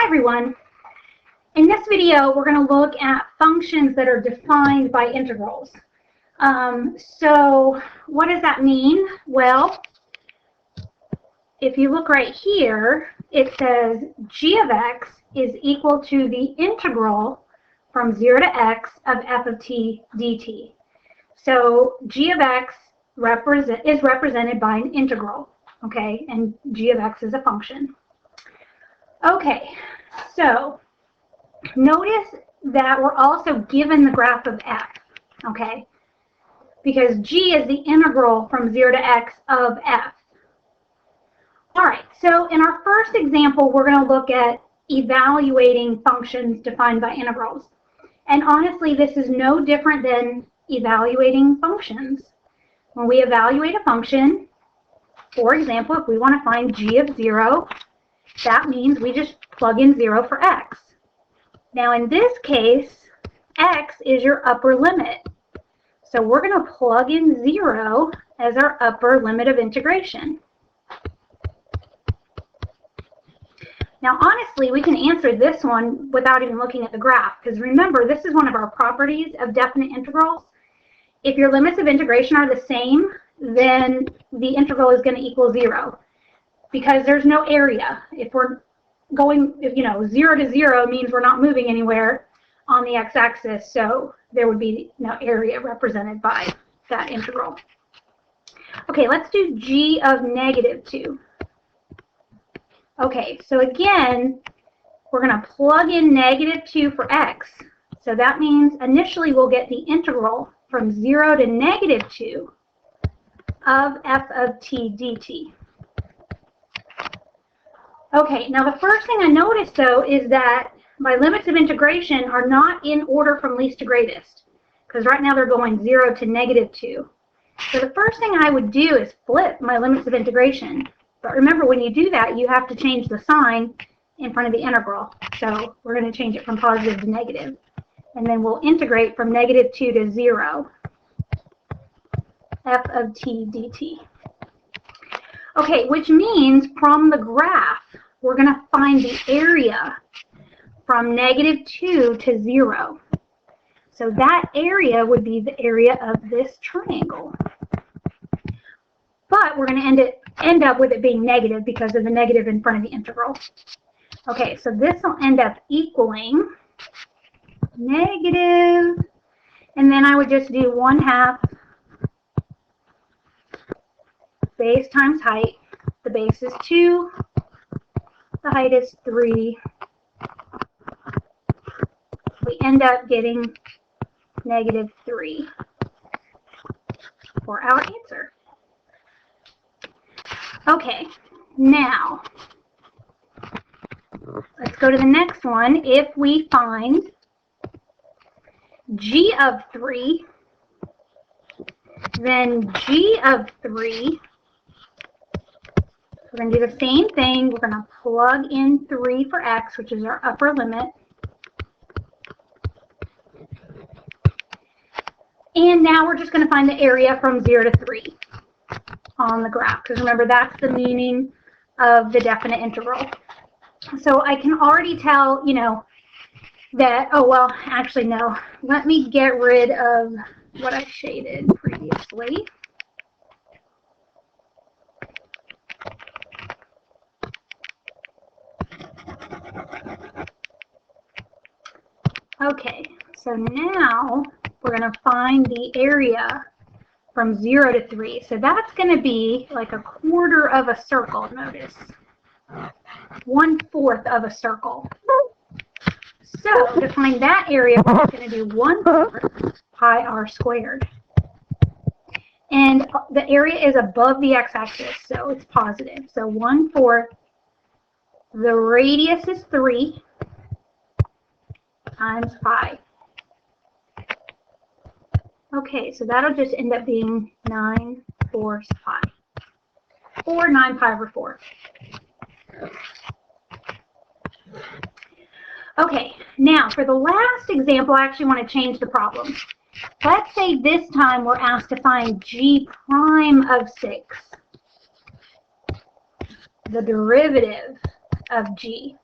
everyone. In this video, we're going to look at functions that are defined by integrals. So what does that mean? Well, if you look right here, it says g of x is equal to the integral from 0 to x of f of t dt. So g of x is represented by an integral, okay? And g of x is a function. Okay, so notice that we're also given the graph of f, okay? Because g is the integral from 0 to x of f. All right, so in our first example, we're going to look at evaluating functions defined by integrals. And honestly, this is no different than evaluating functions. When we evaluate a function, for example, if we want to find g of 0, that means we just plug in 0 for x. Now in this case, x is your upper limit. So we're going to plug in 0 as our upper limit of integration. Now honestly, we can answer this one without even looking at the graph, because remember, this is one of our properties of definite integrals. If your limits of integration are the same, then the integral is going to equal 0, because there's no area. If we're going, 0 to 0 means we're not moving anywhere on the x-axis, so there would be no area represented by that integral. Okay, let's do g of -2. Okay, so again, we're going to plug in -2 for x. So that means initially we'll get the integral from 0 to -2 of f of t dt. Okay, now the first thing I noticed though is that my limits of integration are not in order from least to greatest, because right now they're going 0 to -2. So the first thing I would do is flip my limits of integration. But remember, when you do that, you have to change the sign in front of the integral. So we're going to change it from positive to negative. And then we'll integrate from -2 to 0, f of t dt. Okay, which means from the graph, we're going to find the area from -2 to 0. So that area would be the area of this triangle. But we're going to end up with it being negative because of the negative in front of the integral. Okay, so this will end up equaling negative, and then I would just do 1/2 base times height. The base is 2, the height is 3. We end up getting -3 for our answer. Okay, now let's go to the next one. If we find g of 3, then g of 3, we're going to do the same thing. We're going to plug in 3 for x, which is our upper limit. And now we're just going to find the area from 0 to 3 on the graph, because remember, that's the meaning of the definite integral. So I can already tell, that, oh, well, actually, no. Let me get rid of what I shaded previously. Okay, so now we're going to find the area from 0 to 3. So that's going to be like a quarter of a circle, notice. 1/4 of a circle. So to find that area, we're going to do 1/4 pi r squared. And the area is above the x-axis, so it's positive. So 1/4, the radius is 3 times pi. Okay, so that'll just end up being 9/4 pi, or 9 pi over 4. Okay, now for the last example, I actually want to change the problem. Let's say this time we're asked to find g prime of 6, the derivative of g.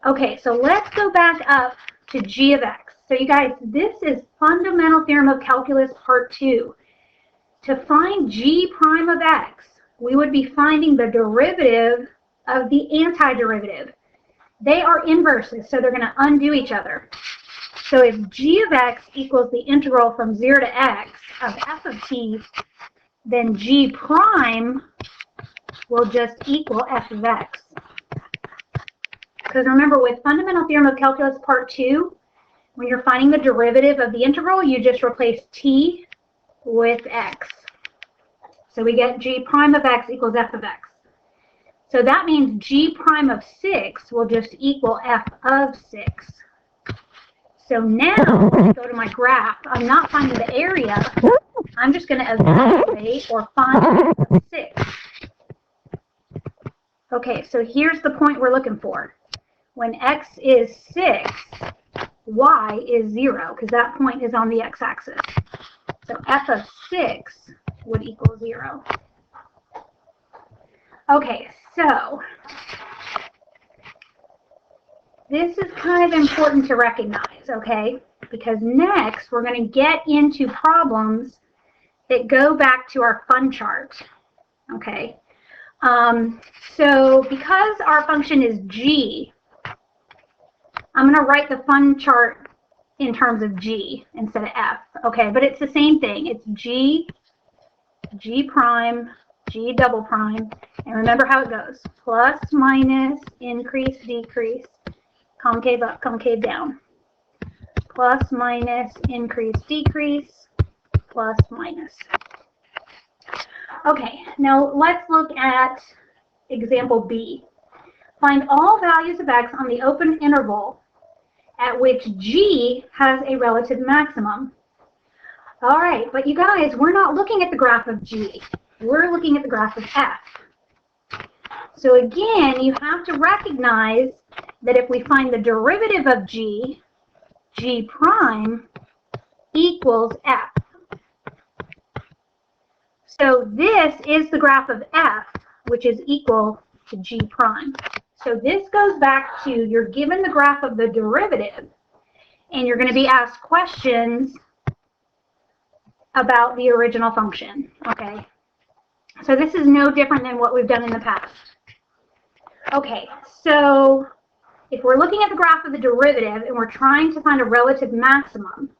Okay, so let's go back up to g of x. So you guys, this is Fundamental Theorem of Calculus Part 2. To find g prime of x, we would be finding the derivative of the antiderivative. They are inverses, so they're going to undo each other. So if g of x equals the integral from 0 to x of f of t, then g prime will just equal f of x. Because remember, with Fundamental Theorem of Calculus Part 2, when you're finding the derivative of the integral, you just replace t with x. So we get g prime of x equals f of x. So that means g prime of 6 will just equal f of 6. So now, when I go to my graph, I'm not finding the area. I'm just going to evaluate or find 6. Okay, so here's the point we're looking for. When x is 6, y is 0, because that point is on the x-axis. So f of 6 would equal 0. Okay, so this is kind of important to recognize, okay? Because next we're going to get into problems that go back to our fun chart, okay? So because our function is g, I'm going to write the fun chart in terms of g instead of f, okay? But it's the same thing. It's g, g prime, g double prime, and remember how it goes. Plus, minus, increase, decrease, concave up, concave down. Plus, minus, increase, decrease, plus, minus. Okay, now let's look at example B. Find all values of x on the open interval at which g has a relative maximum. All right, but you guys, we're not looking at the graph of g. We're looking at the graph of f. So again, you have to recognize that if we find the derivative of g, g prime equals f. So this is the graph of f, which is equal to g prime. So this goes back to you're given the graph of the derivative, and you're going to be asked questions about the original function, okay? So this is no different than what we've done in the past. Okay, so if we're looking at the graph of the derivative and we're trying to find a relative maximum,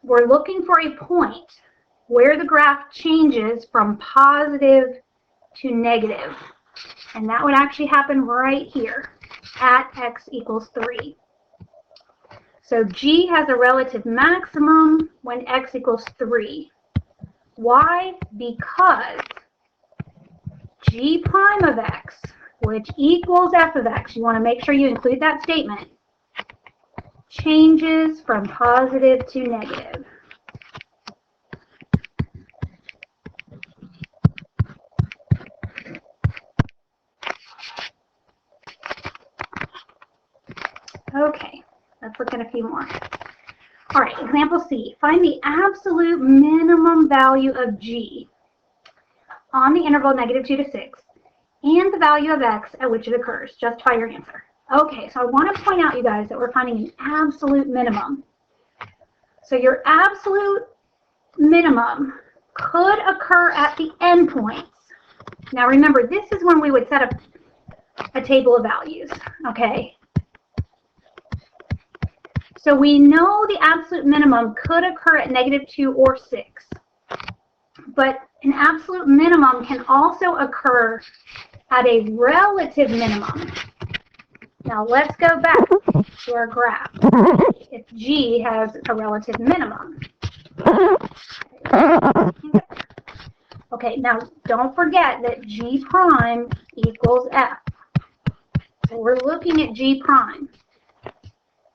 we're looking for a point where the graph changes from positive to negative. And that would actually happen right here at x equals 3. So g has a relative maximum when x equals 3. Why? Because g prime of x, which equals f of x, you want to make sure you include that statement, changes from positive to negative. Okay, let's look at a few more. All right, example C. Find the absolute minimum value of g on the interval -2 to 6 and the value of x at which it occurs. Justify your answer. Okay, so I want to point out, you guys, that we're finding an absolute minimum. So your absolute minimum could occur at the endpoints. Now remember, this is when we would set up a table of values, okay? So we know the absolute minimum could occur at -2 or 6. But an absolute minimum can also occur at a relative minimum. Now let's go back to our graph. If g has a relative minimum. Okay, now don't forget that g prime equals f. So we're looking at g prime.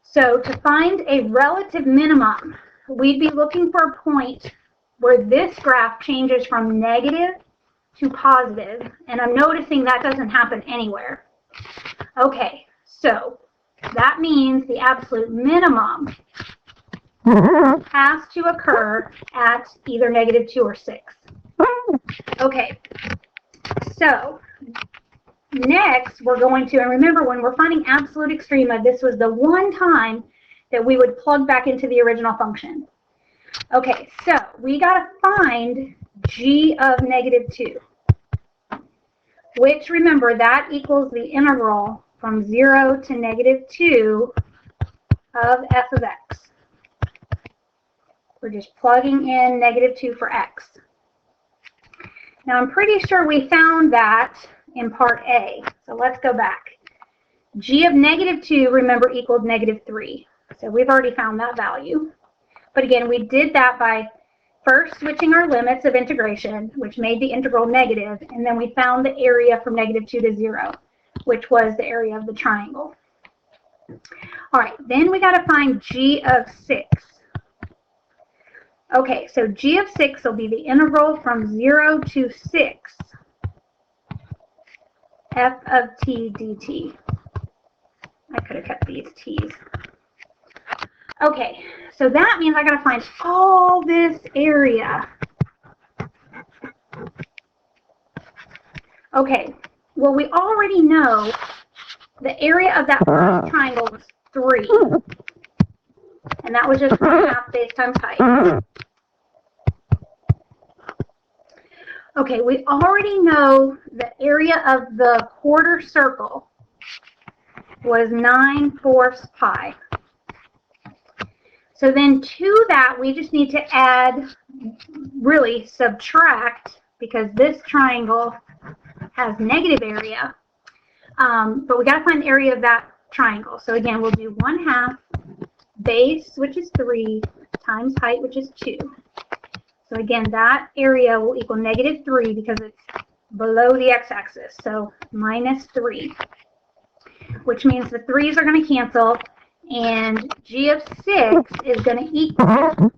So to find a relative minimum, we'd be looking for a point where this graph changes from negative to positive. And I'm noticing that doesn't happen anywhere. Okay, so that means the absolute minimum has to occur at either -2 or 6. Okay, so next we're going to, and remember when we're finding absolute extrema, this was the one time that we would plug back into the original function. Okay, so we got to find g of -2, which remember that equals the integral from 0 to -2 of f of x. We're just plugging in -2 for x. Now I'm pretty sure we found that in part A, so let's go back. G of -2, remember, equaled -3. So we've already found that value. But again, we did that by first switching our limits of integration, which made the integral negative, and then we found the area from -2 to 0, which was the area of the triangle. All right, then we got to find g of 6. Okay, so g of 6 will be the integral from 0 to 6 f of t dt. I could have kept these t's. Okay, so that means I got to find all this area. Okay, well, we already know the area of that first triangle was 3. And that was just 1/2 base times height. Okay, we already know the area of the quarter circle was 9/4 pi. So then to that, we just need to add, really subtract, because this triangle has negative area. But we got to find the area of that triangle. So again, we'll do 1/2 base, which is 3, times height, which is 2. So again, that area will equal -3 because it's below the x-axis. So -3, which means the 3's are going to cancel, and g of 6 is going to equal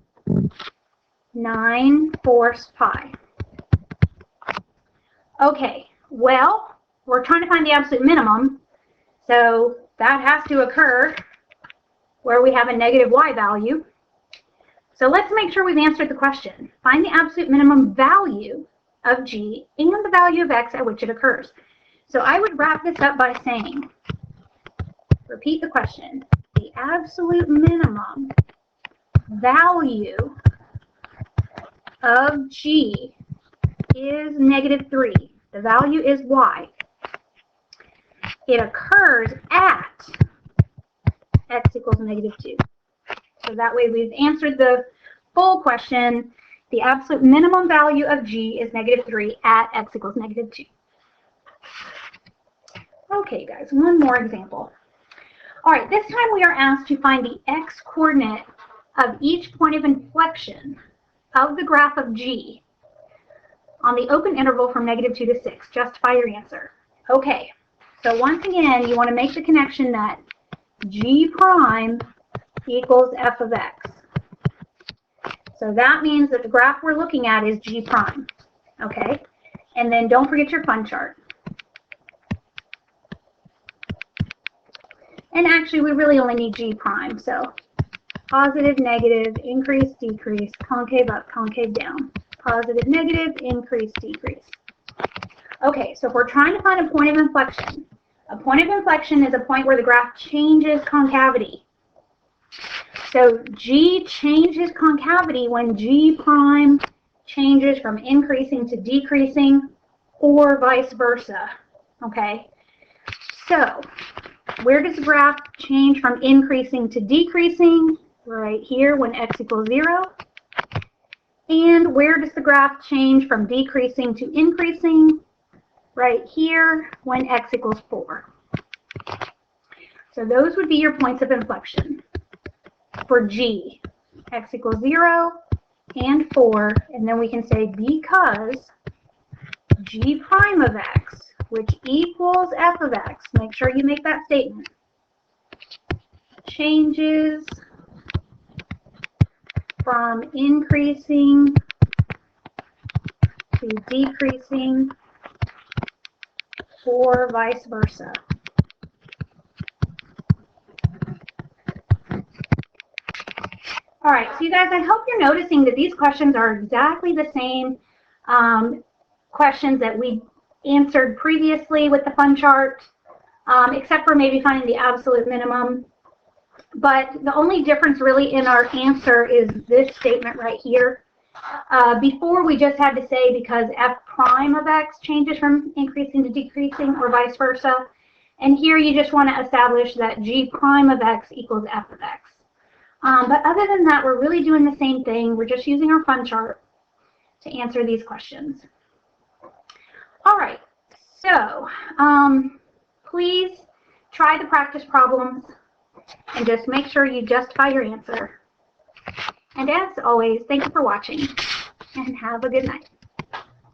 9/4 pi. Okay, well, we're trying to find the absolute minimum, so that has to occur where we have a negative y value. So let's make sure we've answered the question. Find the absolute minimum value of g and the value of x at which it occurs. So I would wrap this up by saying, repeat the question, the absolute minimum value of g is -3. The value is y. It occurs at x equals -2. So that way we've answered the full question. The absolute minimum value of g is -3 at x equals -2. Okay, guys, one more example. All right, this time we are asked to find the x-coordinate of each point of inflection of the graph of g on the open interval from -2 to 6. Justify your answer. Okay, so once again, you want to make the connection that g prime equals f of x. So that means that the graph we're looking at is g prime. Okay, and then don't forget your fun chart. And actually, we really only need g prime. So positive, negative, increase, decrease, concave up, concave down. Positive, negative, increase, decrease. Okay, so if we're trying to find a point of inflection, a point of inflection is a point where the graph changes concavity. So g changes concavity when g prime changes from increasing to decreasing, or vice versa. Okay, so where does the graph change from increasing to decreasing? Right here when x equals 0. And where does the graph change from decreasing to increasing? Right here when x equals 4. So those would be your points of inflection for g. X equals 0 and 4. And then we can say because g prime of x, which equals f of x, make sure you make that statement, changes from increasing to decreasing, or vice versa. All right, so you guys, I hope you're noticing that these questions are exactly the same questions that we answered previously with the fun chart, except for maybe finding the absolute minimum. But the only difference really in our answer is this statement right here. Before we just had to say because f prime of x changes from increasing to decreasing or vice versa. And here you just want to establish that g prime of x equals f of x. But other than that, we're really doing the same thing. We're just using our fun chart to answer these questions. All right, so please try the practice problems and just make sure you justify your answer. And as always, thank you for watching and have a good night.